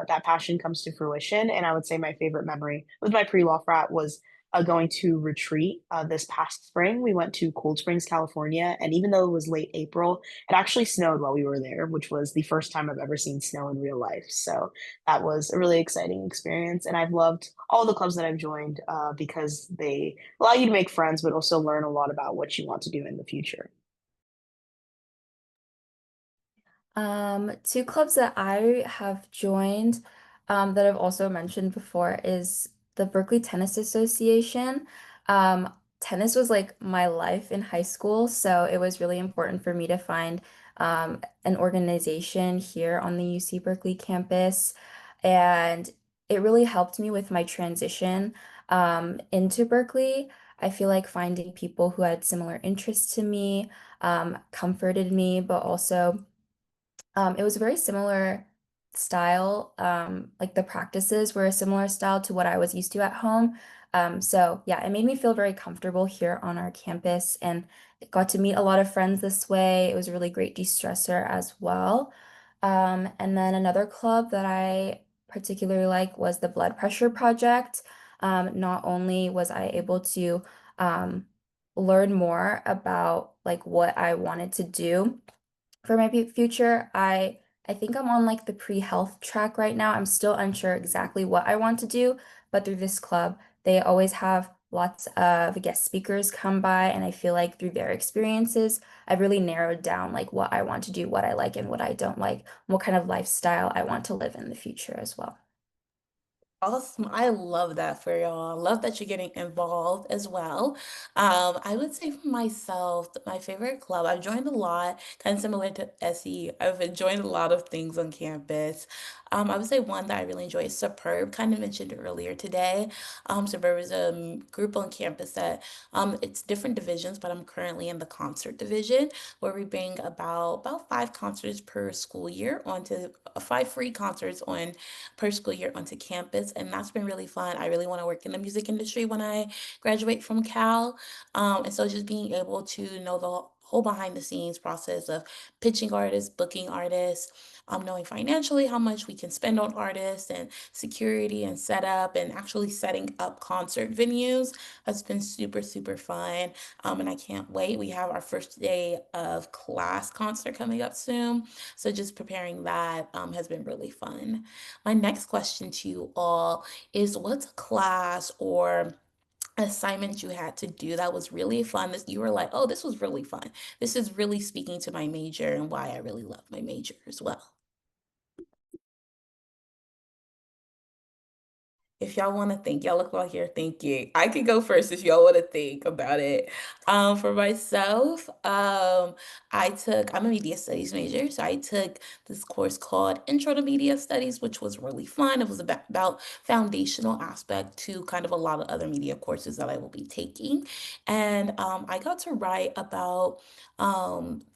that passion comes to fruition. And I would say my favorite memory with my pre-law frat was going to retreat this past spring. We went to Cold Springs, California, and even though it was late April, it actually snowed while we were there, which was the first time I've ever seen snow in real life. So that was a really exciting experience, and I've loved all the clubs that I've joined because they allow you to make friends, but also learn a lot about what you want to do in the future. Two clubs that I have joined, that I've also mentioned before is the Berkeley Tennis Association. Tennis was like my life in high school, so it was really important for me to find an organization here on the UC Berkeley campus, and it really helped me with my transition into Berkeley. I feel like finding people who had similar interests to me comforted me, but also it was a very similar style. Like the practices were a similar style to what I was used to at home. So yeah, it made me feel very comfortable here on our campus and got to meet a lot of friends this way. It was a really great de-stressor as well. And then another club that I particularly like was the Blood Pressure Project. Not only was I able to um, learn more about like what I wanted to do for my future, I think I'm on like the pre-health track right now. I'm still unsure exactly what I want to do, but through this club, they always have lots of guest speakers come by, and I feel like through their experiences, I've really narrowed down like what I want to do, what I like and what I don't like, what kind of lifestyle I want to live in the future as well. Awesome. I love that for y'all. I love that you're getting involved as well. I would say for myself, my favorite club, I've joined a lot, kind of similar to Essie. I've joined a lot of things on campus. I would say one that I really enjoy is Superb, kind of mentioned earlier today. Superb is a group on campus that it's different divisions, but I'm currently in the concert division where we bring about five concerts per school year onto five free concerts on per school year onto campus, and that's been really fun. I really want to work in the music industry when I graduate from Cal, and so just being able to know the whole behind the scenes process of pitching artists, booking artists, knowing financially how much we can spend on artists and security and setup and actually setting up concert venues has been super, super fun. And I can't wait. We have our first day of class concert coming up soon. So just preparing that has been really fun. My next question to you all is what's a class or assignment you had to do that was really fun? This you were like, oh, this was really fun. This is really speaking to my major and why I really love my major as well. If y'all want to think, y'all look out here thinking. I can go first if y'all want to think about it. For myself, I'm a media studies major, so I took this course called Intro to Media Studies, which was really fun. It was about foundational aspect to kind of a lot of other media courses that I will be taking, and I got to write about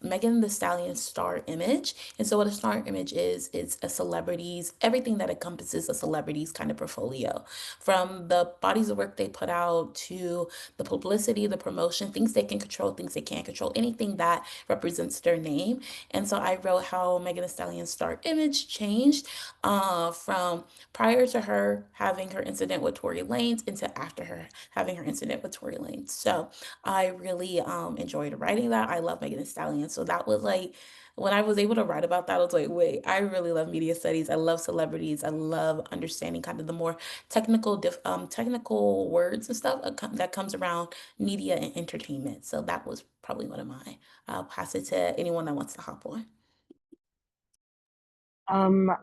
Megan the Stallion's star image. And so what a star image is, it's a celebrity's, everything that encompasses a celebrity's kind of portfolio. From the bodies of work they put out to the publicity, the promotion, things they can control, things they can't control, anything that represents their name. And so I wrote how Megan Thee Stallion's star image changed from prior to her having her incident with Tory Lanez into after her having her incident with Tory Lanez. So I really enjoyed writing that. I love Megan Thee Stallion. So that was like when I was able to write about that, I was like, wait, I really love media studies. I love celebrities. I love understanding kind of the more technical words and stuff that comes around media and entertainment. So that was probably one of mine. I'll pass it to anyone that wants to hop on.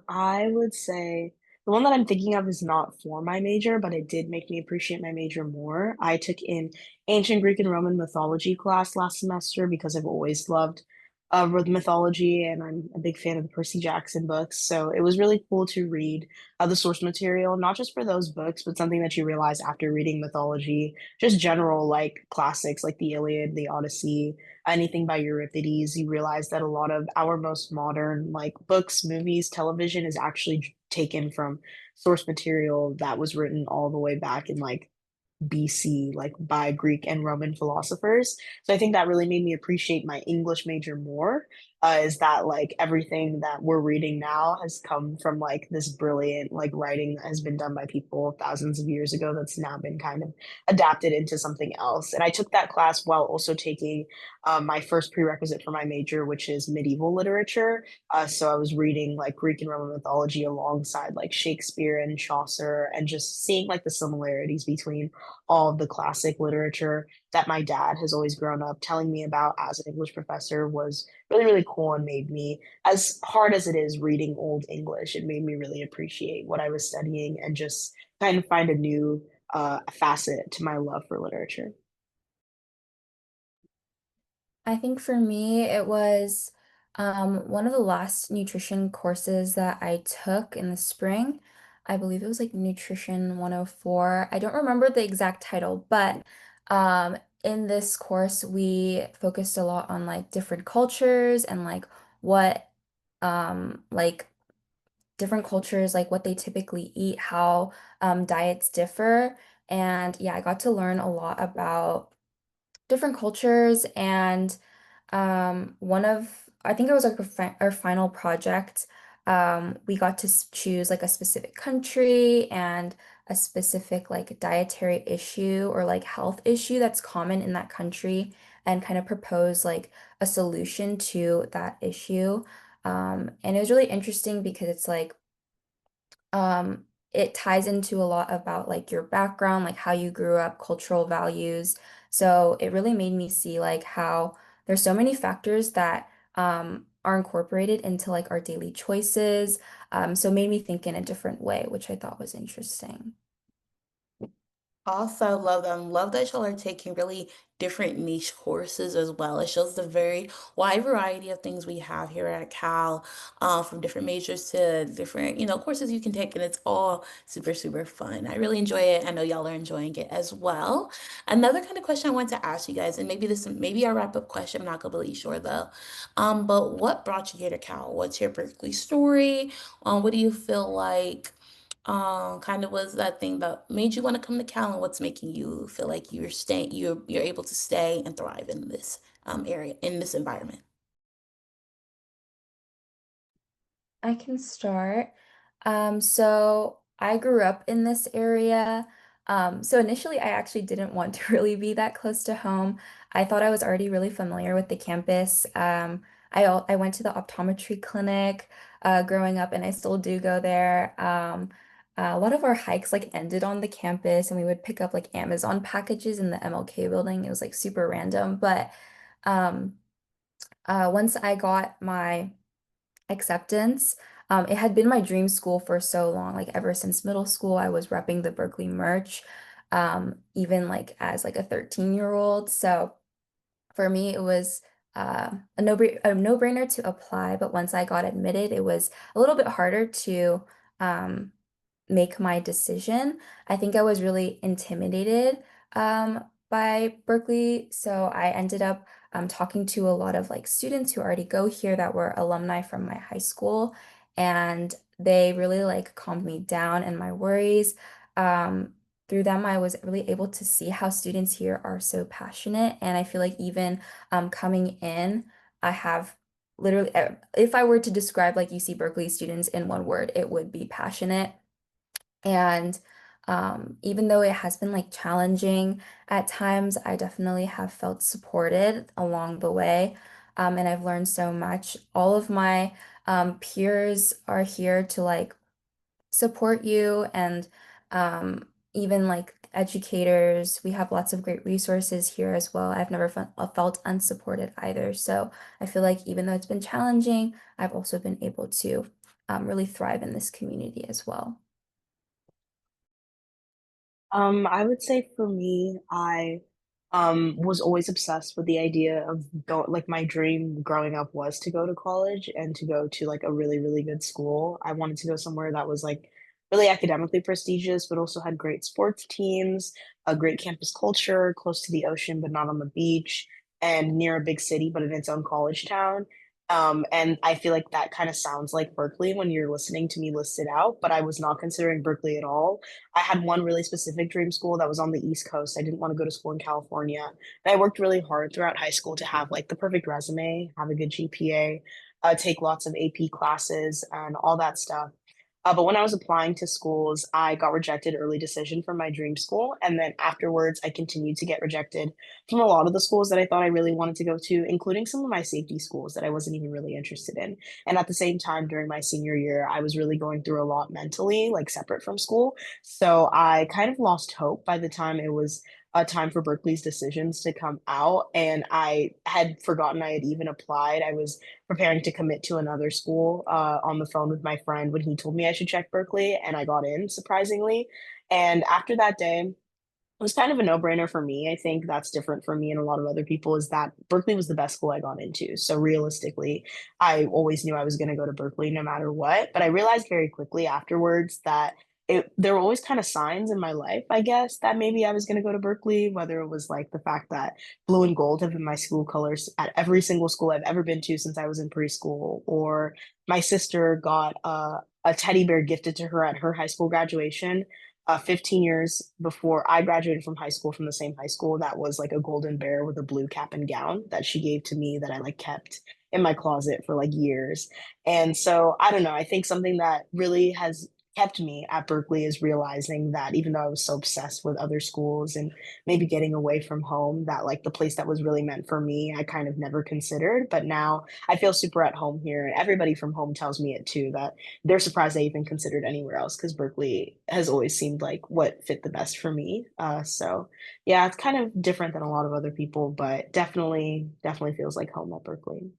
I would say the one that I'm thinking of is not for my major, but it did make me appreciate my major more. I took in ancient Greek and Roman mythology class last semester because I've always loved with mythology, and I'm a big fan of the Percy Jackson books. So it was really cool to read the source material, not just for those books, but something that you realize after reading mythology, just general like classics like the Iliad, the Odyssey, anything by Euripides. You realize that a lot of our most modern like books, movies, television is actually taken from source material that was written all the way back in like BC, like by Greek and Roman philosophers. So I think that really made me appreciate my English major more. Is that like everything that we're reading now has come from like this brilliant like writing that has been done by people thousands of years ago that's now been kind of adapted into something else. And I took that class while also taking my first prerequisite for my major, which is medieval literature. So I was reading like Greek and Roman mythology alongside like Shakespeare and Chaucer and just seeing like the similarities between all of the classic literature that my dad has always grown up telling me about as an English professor was really, really cool and made me, as hard as it is reading Old English, it made me really appreciate what I was studying and just kind of find a new facet to my love for literature. I think for me, it was one of the last nutrition courses that I took in the spring. I believe it was like Nutrition 104. I don't remember the exact title, but in this course, we focused a lot on like different cultures and like what like different cultures, like what they typically eat, how diets differ. And yeah, I got to learn a lot about different cultures and one of I think it was like our final project. We got to choose like a specific country and a specific like dietary issue or like health issue that's common in that country and kind of propose like a solution to that issue. And it was really interesting because it's like it ties into a lot about like your background, like how you grew up, cultural values. So it really made me see like how there's so many factors that are incorporated into like our daily choices. So it made me think in a different way, which I thought was interesting. Also, love them. Love that y'all are taking really different niche courses as well. It shows the very wide variety of things we have here at Cal, from different majors to different, courses you can take, and it's all super, super fun. I really enjoy it. I know y'all are enjoying it as well. Another kind of question I want to ask you guys, and maybe our wrap-up question, I'm not completely sure though. But what brought you here to Cal? What's your Berkeley story? What do you feel like? Kind of was that thing that made you want to come to Cal, and what's making you feel like you're able to stay and thrive in this area, in this environment? I can start. So I grew up in this area. So initially, I actually didn't want to really be that close to home. I thought I was already really familiar with the campus. I went to the optometry clinic growing up, and I still do go there. A lot of our hikes like ended on the campus, and we would pick up like Amazon packages in the MLK building. It was like super random, but um, once I got my acceptance. It had been my dream school for so long, like ever since middle school, I was repping the Berkeley merch, even like as like a 13-year-old. So for me, it was a no-brainer to apply. But once I got admitted, it was a little bit harder to um, make my decision. I think I was really intimidated by Berkeley, so I ended up talking to a lot of like students who already go here that were alumni from my high school, and they really like calmed me down and my worries. Um, Through them, I was really able to see how students here are so passionate, and I feel like even coming in, I have literally, if I were to describe like UC Berkeley students in one word, it would be passionate. And even though it has been like challenging at times, I definitely have felt supported along the way. And I've learned so much. All of my peers are here to like support you, and even like educators. We have lots of great resources here as well. I've never felt unsupported either. So I feel like even though it's been challenging, I've also been able to really thrive in this community as well. I would say for me, I was always obsessed with the idea of go like my dream growing up was to go to college and to go to like a really, really good school. I wanted to go somewhere that was like really academically prestigious, but also had great sports teams, a great campus culture, close to the ocean, but not on the beach, and near a big city, but in its own college town. And I feel like that kind of sounds like Berkeley when you're listening to me list it out, but I was not considering Berkeley at all. I had one really specific dream school that was on the East Coast. I didn't want to go to school in California. And I worked really hard throughout high school to have like the perfect resume, have a good GPA, take lots of AP classes and all that stuff. But when I was applying to schools, I got rejected early decision from my dream school. And then afterwards, I continued to get rejected from a lot of the schools that I thought I really wanted to go to, including some of my safety schools that I wasn't even really interested in. And at the same time, during my senior year, I was really going through a lot mentally, like separate from school. So I kind of lost hope by the time it was a time for Berkeley's decisions to come out. And I had forgotten I had even applied. I was preparing to commit to another school on the phone with my friend when he told me I should check Berkeley, and I got in surprisingly. And after that day, it was kind of a no-brainer for me. I think that's different for me and a lot of other people is that Berkeley was the best school I got into. So realistically, I always knew I was going to go to Berkeley no matter what. But I realized very quickly afterwards that there were always kind of signs in my life, I guess, that maybe I was going to go to Berkeley, whether it was like the fact that blue and gold have been my school colors at every single school I've ever been to since I was in preschool, or my sister got a teddy bear gifted to her at her high school graduation 15 years before I graduated from high school from the same high school. That was like a golden bear with a blue cap and gown that she gave to me that I like kept in my closet for like years. And so I don't know, I think something that really has kept me at Berkeley is realizing that even though I was so obsessed with other schools and maybe getting away from home, that like the place that was really meant for me, I kind of never considered. But now I feel super at home here. And everybody from home tells me it too, that they're surprised I even considered anywhere else because Berkeley has always seemed like what fit the best for me. So yeah, it's kind of different than a lot of other people, but definitely feels like home at Berkeley.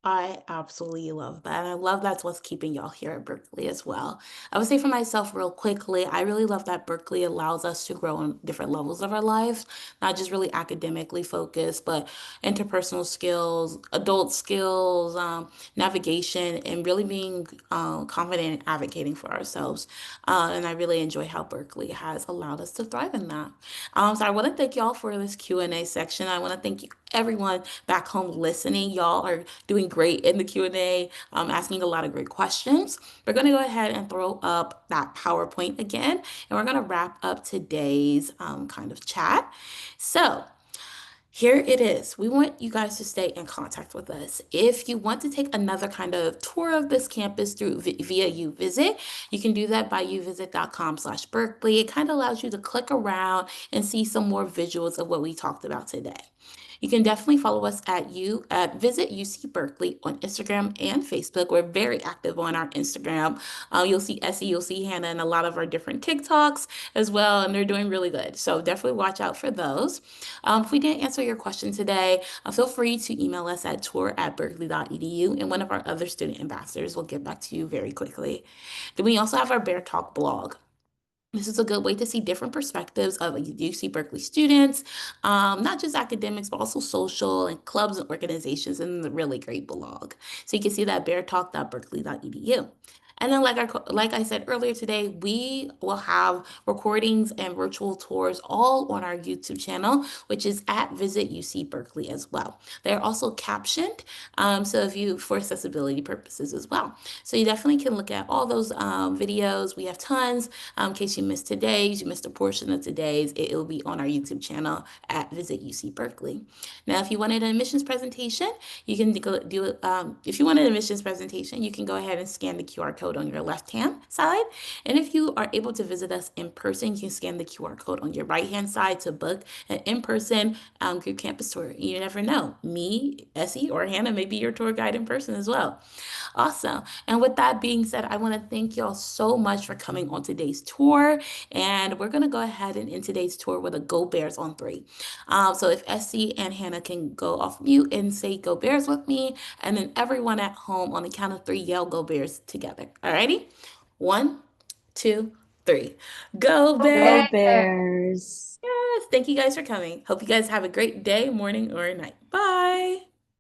I absolutely love that. And I love that's what's keeping y'all here at Berkeley as well. I would say for myself, real quickly, I really love that Berkeley allows us to grow in different levels of our lives, not just really academically focused, but interpersonal skills, adult skills, navigation, and really being confident in advocating for ourselves. And I really enjoy how Berkeley has allowed us to thrive in that. So I want to thank y'all for this Q&A section. I want to thank you, everyone back home listening. Y'all are doing great in the Q&A, asking a lot of great questions. We're going to go ahead and throw up that PowerPoint again, and we're going to wrap up today's kind of chat. So Here it is. We want you guys to stay in contact with us. If you want to take another kind of tour of this campus through via UVisit, you can do that by uvisit.com/Berkeley. It kind of allows you to click around and see some more visuals of what we talked about today. You can definitely follow us at Visit UC Berkeley on Instagram and Facebook. We're very active on our Instagram. You'll see Essie, you'll see Hannah, and a lot of our different TikToks as well, and they're doing really good. So definitely watch out for those. If we didn't answer your question today, feel free to email us at tour@berkeley.edu, and one of our other student ambassadors will get back to you very quickly. Then we also have our Bear Talk blog. This is a good way to see different perspectives of UC Berkeley students, not just academics, but also social and clubs and organizations, and a really great blog. So you can see that beartalk.berkeley.edu. And then, like I said earlier today, we will have recordings and virtual tours all on our YouTube channel, which is at Visit UC Berkeley as well. They're also captioned, so if you for accessibility purposes as well. So you definitely can look at all those videos. We have tons. In case you missed today's, you missed a portion of today's, it will be on our YouTube channel at Visit UC Berkeley. Now, if you wanted an admissions presentation, you can go do it. If you wanted an admissions presentation, you can go ahead and scan the QR code on your left-hand side. And if you are able to visit us in person, you can scan the QR code on your right-hand side to book an in-person group campus tour. You never know. Me, Essie, or Hannah may be your tour guide in person as well. Awesome. And with that being said, I want to thank y'all so much for coming on today's tour. And we're going to go ahead and end today's tour with a Go Bears on three. So if Essie and Hannah can go off mute and say Go Bears with me, and then everyone at home on the count of three yell Go Bears together. Alrighty? One, two, three. Go Go Bears! Bears! Yes, thank you guys for coming. Hope you guys have a great day, morning, or night. Bye.